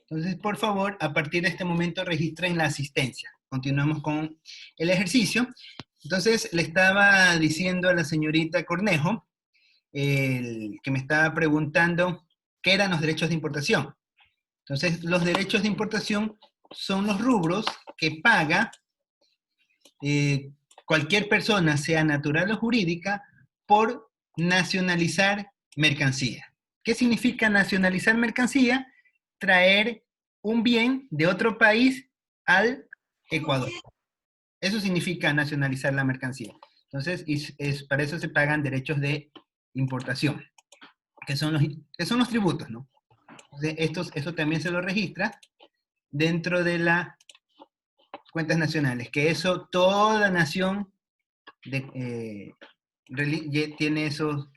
Entonces, por favor, a partir de este momento registren la asistencia. Continuamos con el ejercicio. Entonces, le estaba diciendo a la señorita Cornejo, que me estaba preguntando qué eran los derechos de importación. Entonces, los derechos de importación son los rubros que paga cualquier persona, sea natural o jurídica, por nacionalizar mercancía. ¿Qué significa nacionalizar mercancía? Traer un bien de otro país al Ecuador. Eso significa nacionalizar la mercancía. Entonces, para eso se pagan derechos de importación, que son los tributos, ¿no? Entonces, eso también se lo registra dentro de las cuentas nacionales, que eso toda nación tiene esos...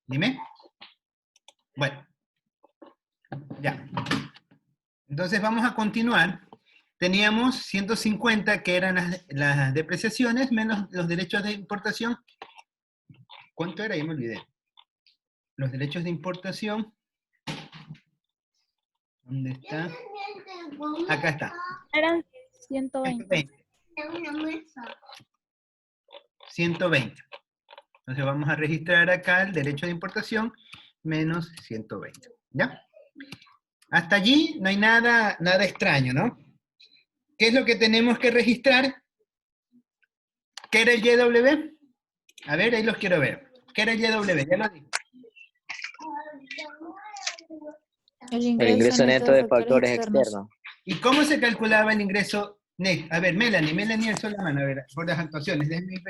Dime. Bueno, ya. Entonces vamos a continuar. Teníamos 150 que eran las depreciaciones menos los derechos de importación. ¿Cuánto era? Ya me olvidé. Los derechos de importación. ¿Dónde está? Acá está. Eran 120. 120. Entonces vamos a registrar acá el derecho de importación menos 120. ¿Ya? Hasta allí no hay nada extraño, ¿no? ¿Qué es lo que tenemos que registrar? ¿Qué era el YW? A ver, ahí los quiero ver. ¿Qué era el YW? Ya lo dije. El El ingreso neto de factores externos. externos. ¿Y cómo se calculaba el ingreso neto? A ver, Melanie alzó la mano, a ver, por las actuaciones. Déjenme ir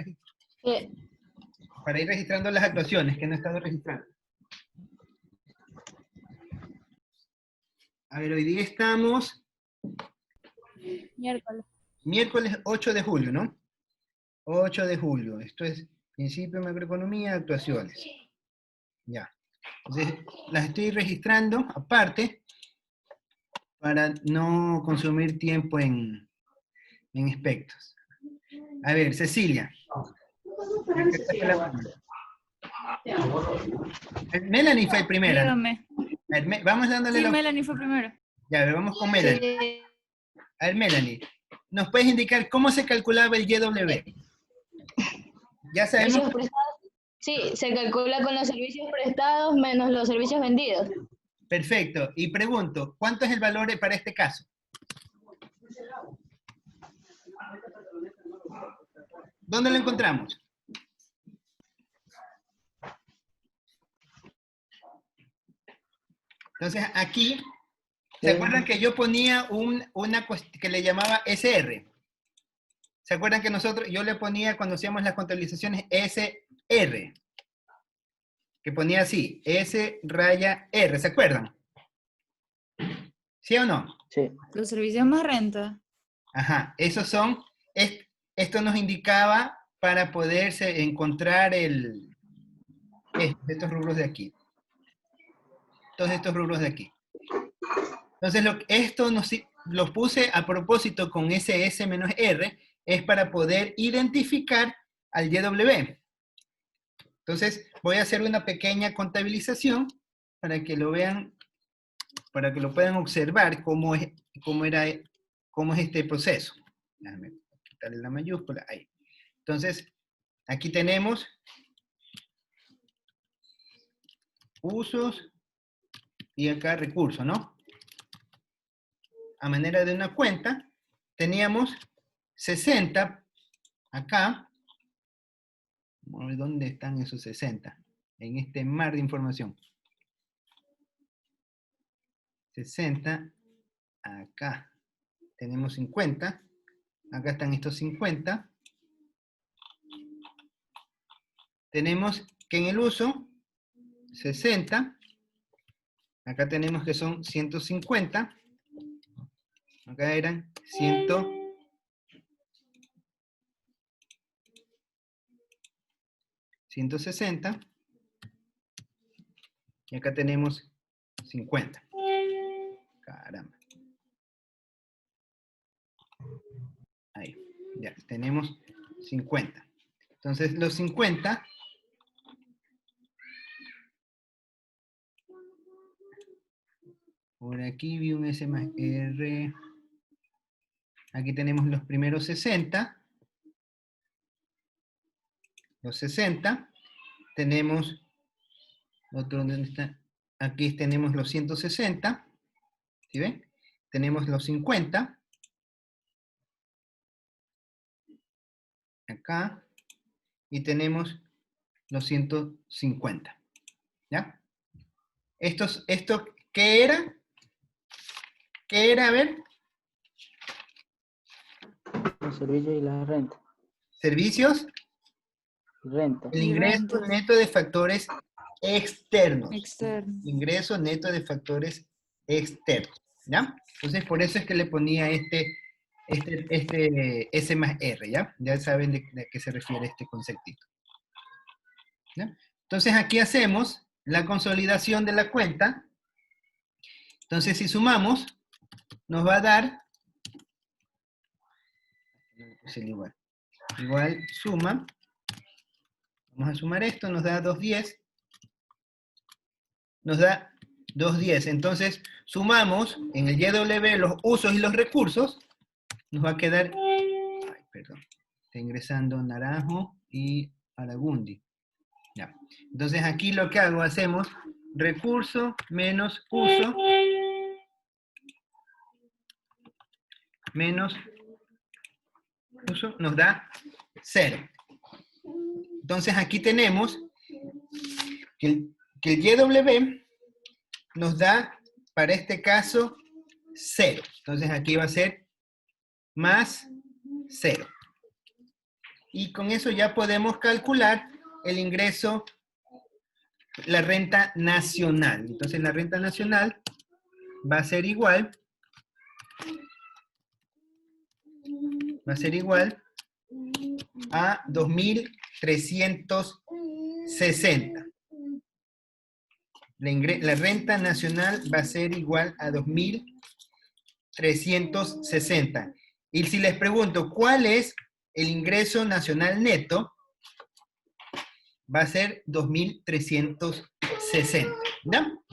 para ir registrando las actuaciones que no he estado registrando. A ver, hoy día estamos... Miércoles 8 de julio, ¿no? 8 de julio. Esto es principio de macroeconomía, actuaciones. Ya. Entonces, las estoy registrando aparte para no consumir tiempo en aspectos. A ver, Cecilia. Melanie fue primera. Dígame. A ver, vamos dándole Sí, Melanie fue primero. Ya, a ver, vamos con Melanie. A ver, Melanie, ¿nos puedes indicar cómo se calculaba el YW? Ya sabemos. Sí, se calcula con los servicios prestados menos los servicios vendidos. Perfecto. Y pregunto, ¿cuánto es el valor para este caso? ¿Dónde lo encontramos? Entonces, aquí, ¿se acuerdan que yo ponía una que le llamaba SR? ¿Se acuerdan que yo le ponía cuando hacíamos las contabilizaciones SR? Que ponía así, S raya R, ¿se acuerdan? ¿Sí o no? Sí. Los servicios más renta. Ajá, esos son, esto nos indicaba para poderse encontrar estos rubros de aquí. Todos estos rubros de aquí. Entonces, esto los puse a propósito con SS menos R, es para poder identificar al YW. Entonces, voy a hacer una pequeña contabilización para que lo vean, para que lo puedan observar cómo es este proceso. Déjame quitarle la mayúscula, ahí. Entonces, aquí tenemos usos y acá recursos, ¿no? A manera de una cuenta, teníamos 60 acá. Vamos a ver dónde están esos 60. En este mar de información. 60 acá. Tenemos 50. Acá están estos 50. Tenemos que en el uso 60. Acá tenemos que son 150. Acá eran 160. Y acá tenemos 50. Caramba. Ahí. Ya, tenemos 50. Entonces, los 50 Por aquí vi un S más R. Aquí tenemos los primeros 60. Los 60. Tenemos, otro, ¿dónde está? Aquí tenemos los 160. ¿Sí ven? Tenemos los 50. Acá. Y tenemos los 150. ¿Ya? ¿Esto qué era? ¿Qué era? A ver. Los servicios y la renta. Servicios. Renta. El Y ingreso rentas. neto de factores externos. Externo. Ingreso neto de factores externos. ¿Ya? Entonces, por eso es que le ponía este S más R, ¿ya? Ya saben de qué se refiere este conceptito. ¿Ya? Entonces, aquí hacemos la consolidación de la cuenta. Entonces, si sumamos, nos va a dar, igual suma, vamos a sumar esto, nos da 210, nos da 210. Entonces, sumamos en el YW los usos y los recursos, nos va a quedar, ay, perdón, está ingresando Naranjo y Aragundi. Ya. Entonces, aquí lo que hago, hacemos recurso menos uso menos uso, nos da 0. Entonces, aquí tenemos que el YW nos da, para este caso, 0. Entonces, aquí va a ser más 0. Y con eso ya podemos calcular el ingreso, la renta nacional. Entonces, la renta nacional va a ser igual a 2.360. La renta nacional va a ser igual a 2.360. Y si les pregunto, ¿cuál es el ingreso nacional neto? Va a ser 2.360. ¿No?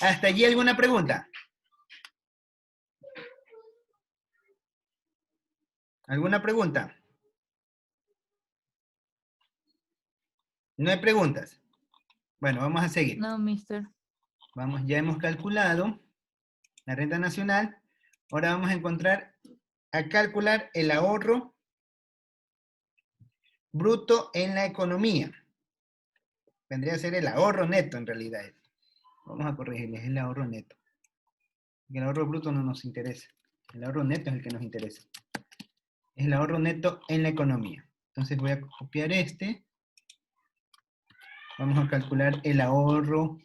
¿Hasta allí alguna pregunta? ¿Alguna pregunta? No hay preguntas. Bueno, vamos a seguir. No, mister. Vamos, ya hemos calculado la renta nacional. Ahora vamos a calcular el ahorro bruto en la economía. Vendría a ser el ahorro neto en realidad. Vamos a corregirles, es el ahorro neto. El ahorro bruto no nos interesa. El ahorro neto es el que nos interesa. Es el ahorro neto en la economía. Entonces voy a copiar este. Vamos a calcular el ahorro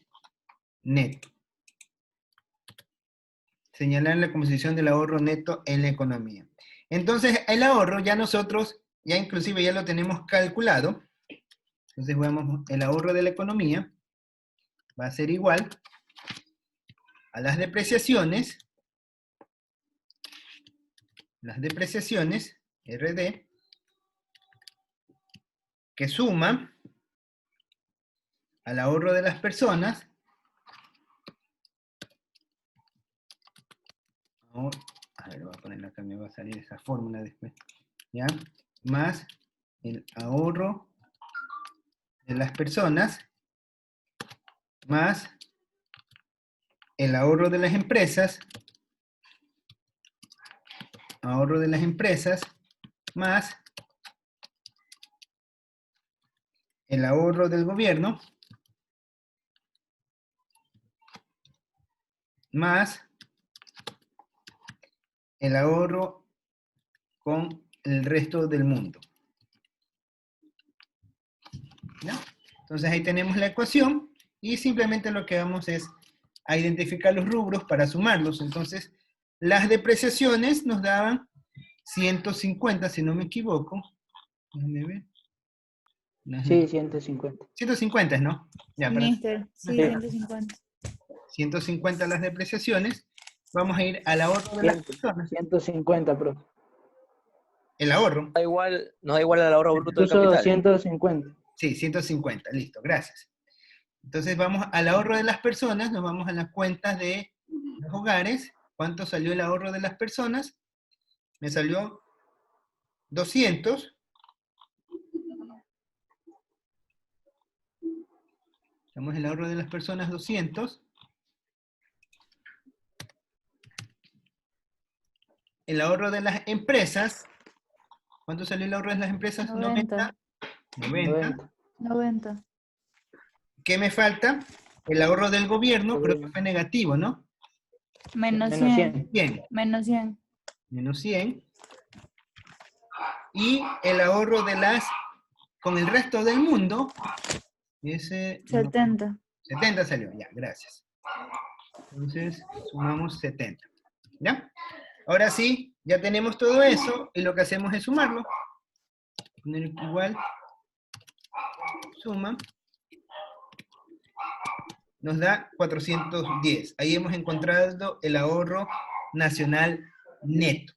neto. Señalar la composición del ahorro neto en la economía. Entonces, el ahorro ya nosotros, ya inclusive ya lo tenemos calculado. Entonces, vamos, el ahorro de la economía va a ser igual a las depreciaciones, RD, que suma al ahorro de las personas, a ver, voy a ponerlo acá, me va a salir esa fórmula después, ¿ya? Más el ahorro de las personas, más el ahorro de las empresas, más el ahorro del gobierno, más el ahorro con el resto del mundo. ¿Ya? Entonces ahí tenemos la ecuación y simplemente lo que vamos es a identificar los rubros para sumarlos. Entonces, las depreciaciones nos daban 150, si no me equivoco. Déjame ver. Sí, 150. 150, ¿no? Ya, para Mister, sí, 150. 150 las depreciaciones. Vamos a ir al ahorro de las personas. 150, profe. El ahorro. No da igual al ahorro bruto del Incluso capital. 150. Sí, 150, listo, gracias. Entonces vamos al ahorro de las personas, nos vamos a las cuentas de los hogares, ¿cuánto salió el ahorro de las personas? Me salió 200. Tenemos el ahorro de las personas 200. El ahorro de las empresas, ¿cuánto salió el ahorro de las empresas? 90. 90. 90. ¿Qué me falta? El ahorro del gobierno, creo que fue negativo, ¿no? Menos Menos 100. 100. Menos 100. Menos 100. Y el ahorro de las, con el resto del mundo, ese... 70. 70 salió, ya, gracias. Entonces, sumamos 70. ¿Ya? Ahora sí, ya tenemos todo eso, y lo que hacemos es sumarlo. Poner igual, suma. Nos da 410. Ahí hemos encontrado el ahorro nacional neto.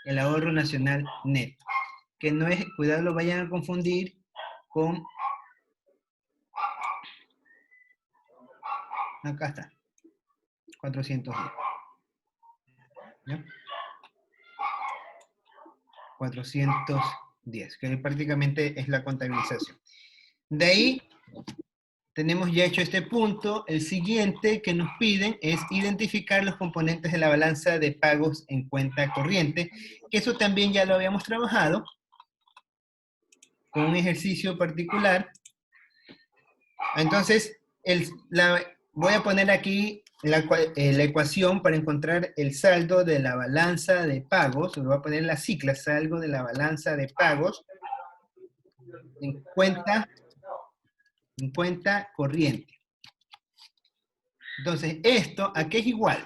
El ahorro nacional neto. Que no es, cuidado, lo vayan a confundir con... Acá está. 410. ¿Ya? 410, que prácticamente es la contabilización. De ahí... Tenemos ya hecho este punto. El siguiente que nos piden es identificar los componentes de la balanza de pagos en cuenta corriente, que eso también ya lo habíamos trabajado con un ejercicio particular. Entonces, voy a poner aquí la ecuación para encontrar el saldo de la balanza de pagos. Le voy a poner la sigla, saldo de la balanza de pagos en cuenta corriente. Entonces, esto, ¿a qué es igual?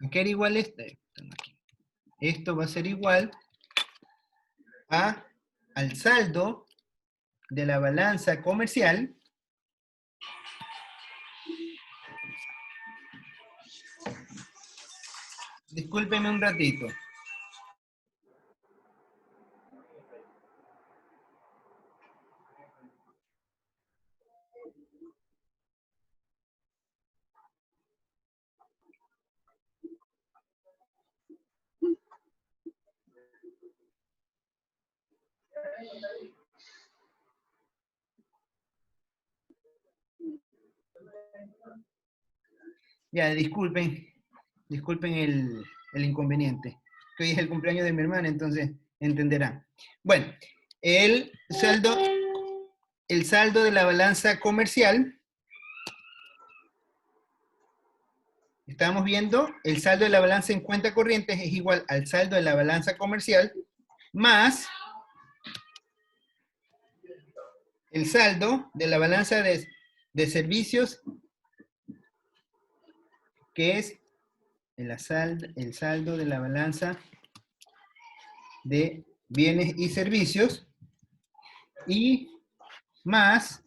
¿A qué era igual esto? Esto va a ser igual al saldo de la balanza comercial Discúlpeme un ratito. Ya, disculpen el inconveniente. Hoy es el cumpleaños de mi hermana, entonces entenderán. Bueno, el saldo de la balanza comercial, estamos viendo, el saldo de la balanza en cuenta corriente es igual al saldo de la balanza comercial más el saldo de la balanza de servicios, que es el saldo de la balanza de bienes y servicios, y más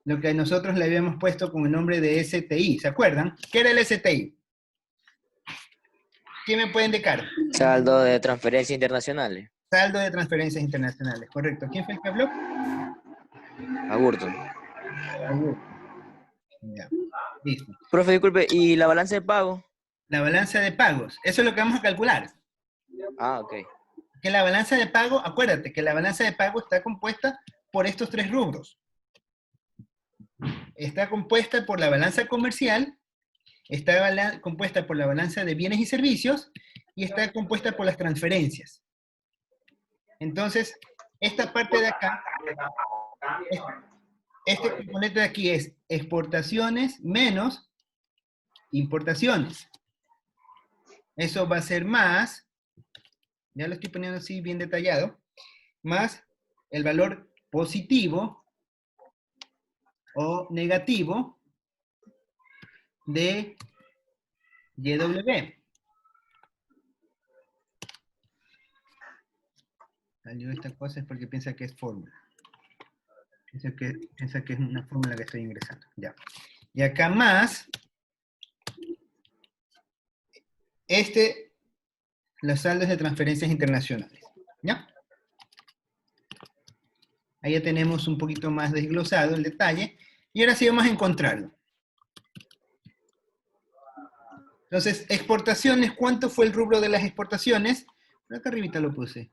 lo que nosotros le habíamos puesto con el nombre de STI. ¿Se acuerdan? ¿Qué era el STI? ¿Qué me pueden indicar? Saldo de transferencias internacionales. Saldo de transferencias internacionales, correcto. ¿Quién fue el que habló? Agurto. Ya, listo. Profe, disculpe, ¿y la balanza de pago? La balanza de pagos, eso es lo que vamos a calcular. Ah, ok. Que la balanza de pago, acuérdate que la balanza de pago está compuesta por estos tres rubros. Está compuesta por la balanza comercial, está compuesta por la balanza de bienes y servicios, y está compuesta por las transferencias. Entonces, esta parte de acá, este componente de aquí es exportaciones menos importaciones. Eso va a ser más, ya lo estoy poniendo así bien detallado, más el valor positivo o negativo de YW. Salió esta cosa es porque piensa que es fórmula. Piensa que es una fórmula que estoy ingresando. Ya. Y acá más, los saldos de transferencias internacionales. ¿Ya? Ahí ya tenemos un poquito más desglosado el detalle. Y ahora sí vamos a encontrarlo. Entonces, exportaciones, ¿cuánto fue el rubro de las exportaciones? Por acá arribita lo puse.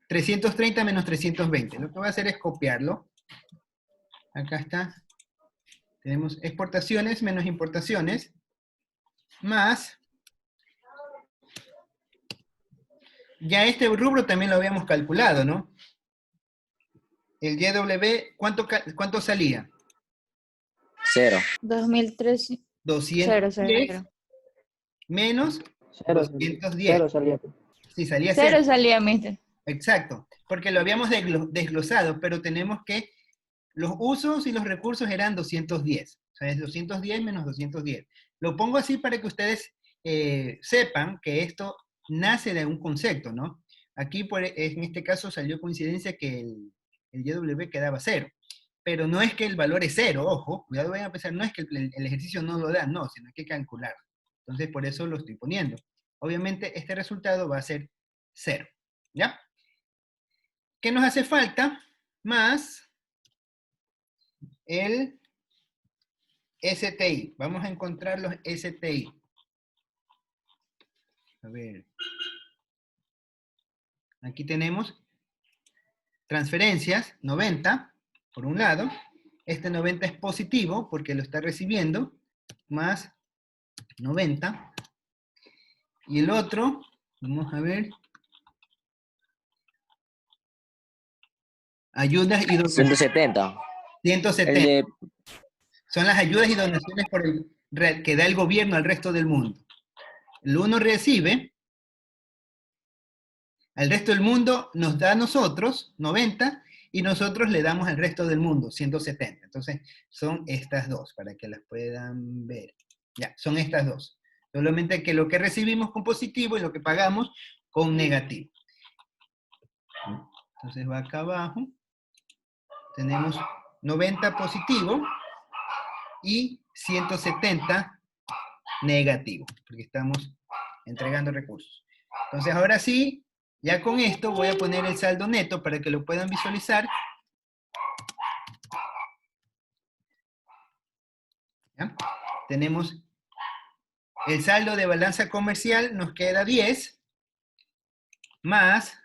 330 menos 320. Lo que voy a hacer es copiarlo. Acá está. Tenemos exportaciones menos importaciones, más, ya este rubro también lo habíamos calculado, ¿no? El YW, ¿cuánto salía? 0. 2003. 210 0. menos 0, 210. 0 salía. Sí, salía 0. 0 salía, mister. Exacto, porque lo habíamos desglosado, pero tenemos que, los usos y los recursos eran 210. O sea, es 210 menos 210. Lo pongo así para que ustedes sepan que esto nace de un concepto, ¿no? Aquí, en este caso, salió coincidencia que el YW quedaba 0. Pero no es que el valor es 0, ojo, cuidado, vayan a pensar, no es que el ejercicio no lo da, no, sino que hay que calcular. Entonces, por eso lo estoy poniendo. Obviamente, este resultado va a ser 0, ¿ya? ¿Qué nos hace falta? Más el STI. Vamos a encontrar los STI. A ver. Aquí tenemos transferencias, 90, por un lado. Este 90 es positivo porque lo está recibiendo, más 90. Y el otro, vamos a ver. Ayudas y donaciones. 170. 170. Son las ayudas y donaciones que da el gobierno al resto del mundo. El uno recibe, al resto del mundo nos da a nosotros 90 y nosotros le damos al resto del mundo 170. Entonces son estas dos, para que las puedan ver. Ya, son estas dos. Solamente que lo que recibimos con positivo y lo que pagamos con negativo. Entonces va acá abajo. Tenemos 90 positivo y 170 negativo, porque estamos entregando recursos. Entonces ahora sí, ya con esto voy a poner el saldo neto para que lo puedan visualizar. ¿Ya? Tenemos el saldo de balanza comercial, nos queda 10, más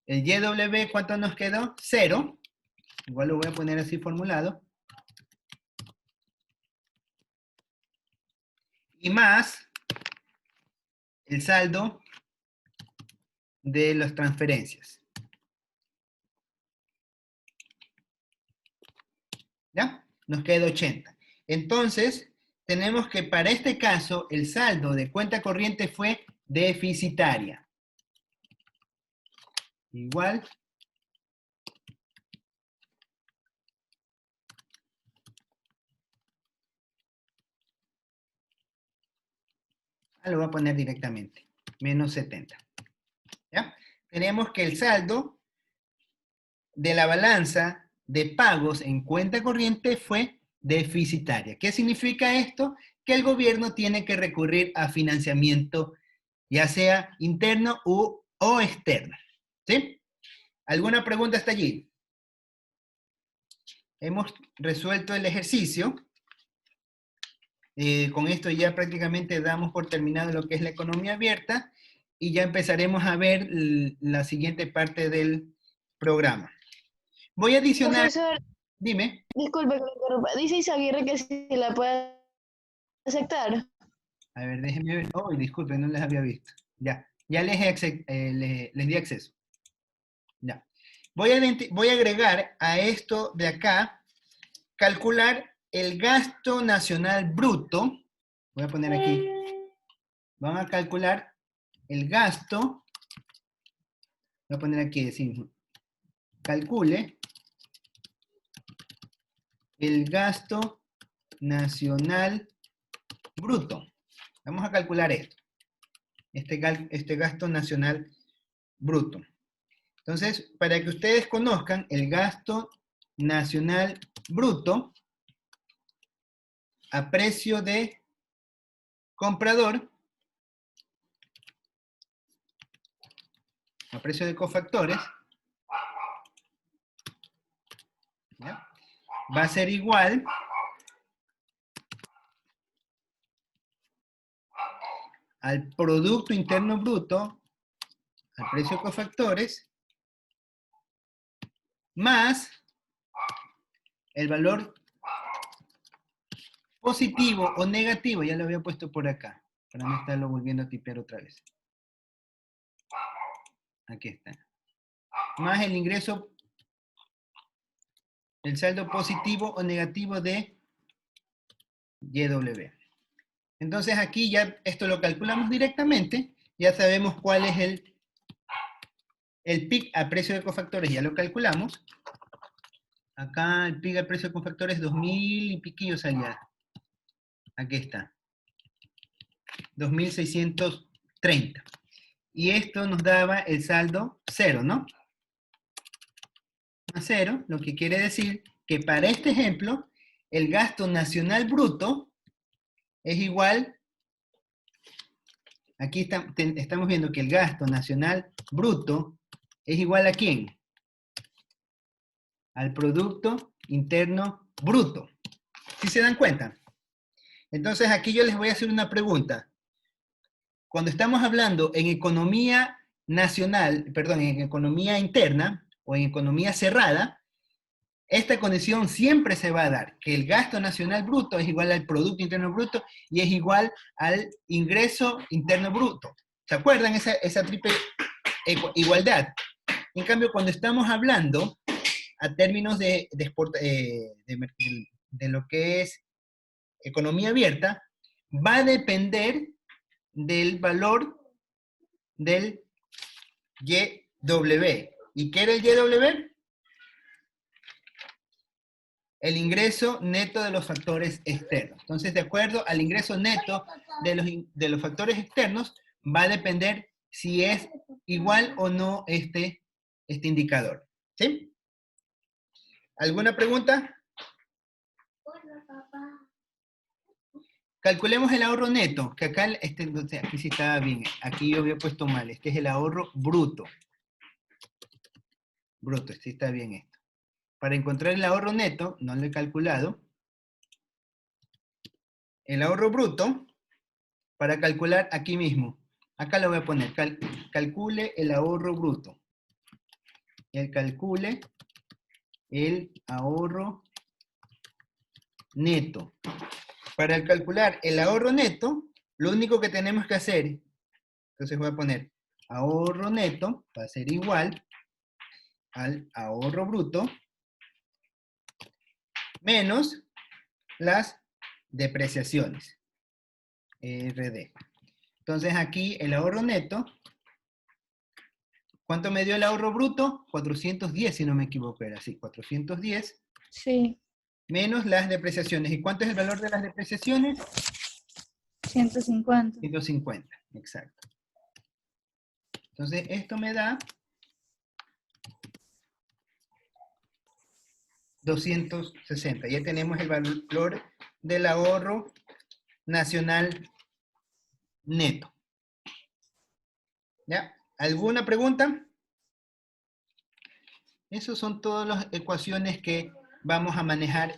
el YW, ¿cuánto nos quedó? 0. Igual lo voy a poner así formulado. Y más el saldo de las transferencias. ¿Ya? Nos queda 80. Entonces, tenemos que para este caso, el saldo de cuenta corriente fue deficitaria. Igual. Lo voy a poner directamente. Menos 70. ¿Ya? Tenemos que el saldo de la balanza de pagos en cuenta corriente fue deficitaria. ¿Qué significa esto? Que el gobierno tiene que recurrir a financiamiento, ya sea interno o externo. ¿Sí? ¿Alguna pregunta hasta allí? Hemos resuelto el ejercicio. Con esto ya prácticamente damos por terminado lo que es la economía abierta y ya empezaremos a ver la siguiente parte del programa. Voy a adicionar... Profesor, Dime. disculpe que lo interrumpa. Dice Isaguirre que si la puede aceptar. A ver, déjenme ver. Oh, disculpe, no les había visto. Ya les di acceso. Ya. Voy a agregar a esto de acá, calcular el gasto nacional bruto. Voy a poner aquí. Vamos a calcular el gasto. Voy a poner aquí, decimos. Calcule el gasto nacional bruto. Vamos a calcular esto. Este gasto nacional bruto. Entonces, para que ustedes conozcan el gasto nacional bruto a precio de comprador, a precio de cofactores, ¿ya? Va a ser igual al Producto Interno Bruto, al precio de cofactores, más el valor positivo o negativo, ya lo había puesto por acá, para no estarlo volviendo a tipear otra vez. Aquí está. Más el ingreso, el saldo positivo o negativo de YW. Entonces aquí ya esto lo calculamos directamente, ya sabemos cuál es el PIC a precio de cofactores, ya lo calculamos. Acá el PIC a precio de cofactores 2000 y piquillo salía. Aquí está. 2630. Y esto nos daba el saldo 0, ¿no? A 0, lo que quiere decir que para este ejemplo, el gasto nacional bruto es igual, aquí estamos viendo que el gasto nacional bruto es igual a ¿quién? Al Producto Interno Bruto. ¿Sí se dan cuenta? Entonces aquí yo les voy a hacer una pregunta. Cuando estamos hablando en economía nacional, perdón, en economía interna o en economía cerrada, esta condición siempre se va a dar, que el gasto nacional bruto es igual al Producto Interno Bruto y es igual al ingreso interno bruto. ¿Se acuerdan esa triple igualdad? En cambio, cuando estamos hablando a términos de lo que es economía abierta, va a depender del valor del YW. ¿Y qué era el YW? El ingreso neto de los factores externos. Entonces, de acuerdo al ingreso neto de los factores externos, va a depender si es igual o no este indicador. ¿Sí? ¿Alguna pregunta? Calculemos el ahorro neto, que acá, aquí sí estaba bien, aquí yo había puesto mal, este es el ahorro bruto. Bruto, sí está bien esto. Para encontrar el ahorro neto, no lo he calculado, el ahorro bruto, para calcular aquí mismo, acá lo voy a poner, calcule el ahorro bruto. Calcule el ahorro neto. Para calcular el ahorro neto, lo único que tenemos que hacer, entonces voy a poner ahorro neto, va a ser igual al ahorro bruto, menos las depreciaciones, RD. Entonces aquí el ahorro neto, ¿cuánto me dio el ahorro bruto? 410, si no me equivoco, era así, 410. Sí, Menos las depreciaciones. ¿Y cuánto es el valor de las depreciaciones? 150. 150, exacto. Entonces, esto me da 260. Ya tenemos el valor del ahorro nacional neto. ¿Ya? ¿Alguna pregunta? Esas son todas las ecuaciones que vamos a manejar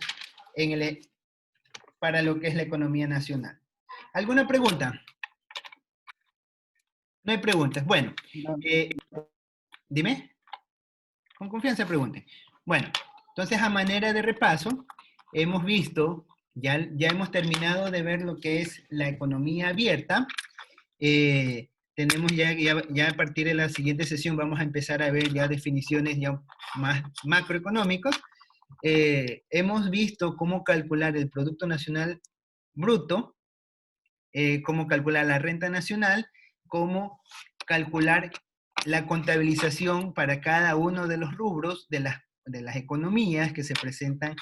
para lo que es la economía nacional. ¿Alguna pregunta? No hay preguntas. Bueno, dime. Con confianza pregunten. Bueno, entonces a manera de repaso, hemos visto, ya hemos terminado de ver lo que es la economía abierta. Tenemos ya a partir de la siguiente sesión vamos a empezar a ver ya definiciones ya más macroeconómicos. Hemos visto cómo calcular el Producto Nacional Bruto, cómo calcular la renta nacional, cómo calcular la contabilización para cada uno de los rubros de las economías que se presentan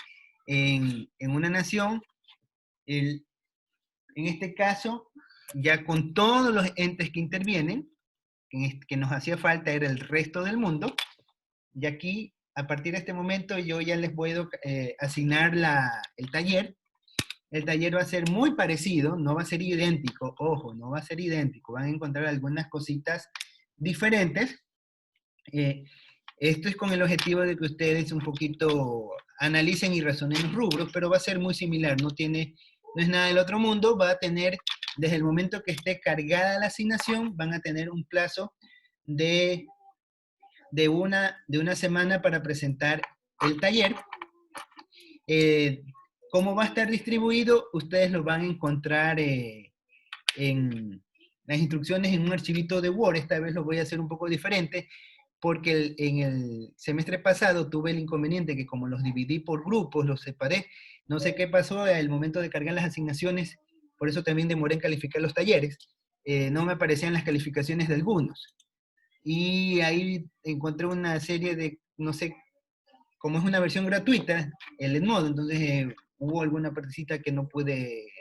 en una nación. En este caso, ya con todos los entes que intervienen, que nos hacía falta era el resto del mundo, y aquí, a partir de este momento, yo ya les puedo asignar el taller. El taller va a ser muy parecido, no va a ser idéntico, ojo, no va a ser idéntico, van a encontrar algunas cositas diferentes. Esto es con el objetivo de que ustedes un poquito analicen y razonen los rubros, pero va a ser muy similar, no es nada del otro mundo, va a tener desde el momento que esté cargada la asignación, van a tener un plazo de una semana para presentar el taller. ¿Cómo va a estar distribuido? Ustedes lo van a encontrar en las instrucciones en un archivito de Word. Esta vez lo voy a hacer un poco diferente, porque en el semestre pasado tuve el inconveniente que como los dividí por grupos, los separé, no sé qué pasó al momento de cargar las asignaciones, por eso también demoré en calificar los talleres, no me aparecían las calificaciones de algunos. Y ahí encontré una serie de, no sé, como es una versión gratuita, el Edmodo, entonces hubo alguna partecita que no pude,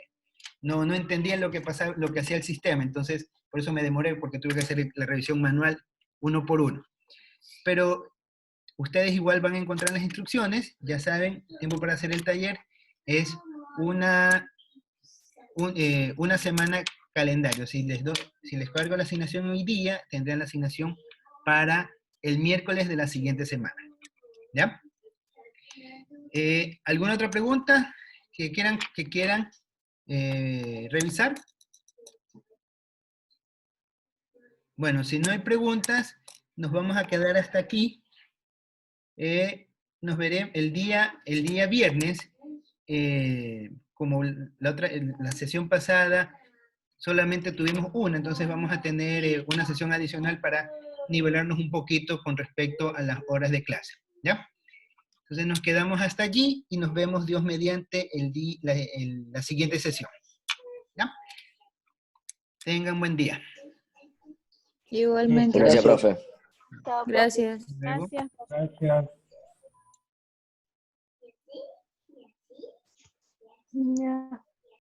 no entendía lo que pasaba, lo que hacía el sistema, entonces por eso me demoré, porque tuve que hacer la revisión manual uno por uno. Pero ustedes igual van a encontrar las instrucciones, ya saben, tiempo para hacer el taller es una semana calendario. Si les cargo la asignación hoy día, tendrán la asignación para el miércoles de la siguiente semana. ¿Ya? ¿Alguna otra pregunta que quieran revisar? Bueno, si no hay preguntas, nos vamos a quedar hasta aquí. Nos veremos el día viernes. Como la sesión pasada solamente tuvimos una, entonces vamos a tener una sesión adicional para nivelarnos un poquito con respecto a las horas de clase. ¿Ya? Entonces nos quedamos hasta allí y nos vemos Dios mediante la siguiente sesión. ¿Ya? Tengan buen día. Igualmente. Gracias, profe. Gracias. Luego. Gracias. Ya.